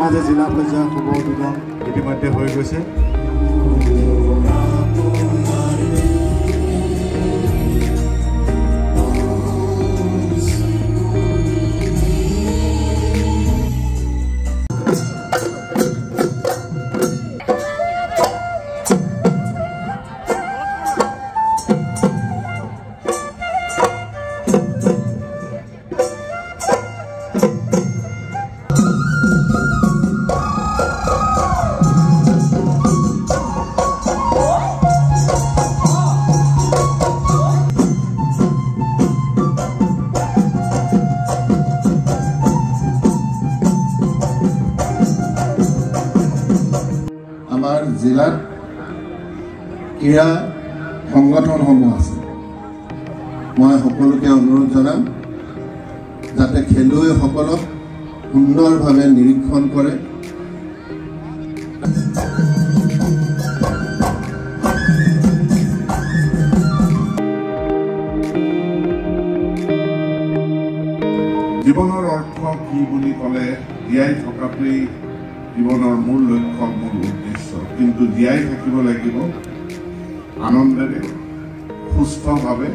ধেমাজি জিলা পৰ্যায়ৰ শুভ উদ্বোধন ইতিমধ্যে হৈ গৈছে। আমাৰ জিলাত ক্ৰীড়া সংগঠনসমূহ আছে। মই সকলোকে অনুৰোধ জনাম যাতে খেলুৱৈসকলক সুন্দৰভাৱে নিৰীক্ষণ কৰে। জীৱনৰ অৰ্থ কি বুলি ক'লে জীয়াই থকাটোৱেই জীৱনৰ মূল লক্ষ্য, মূল উদ্দেশ্য। কিন্তু জীয়াই থাকিব লাগিব আনন্দেৰে, সুস্থভাৱে।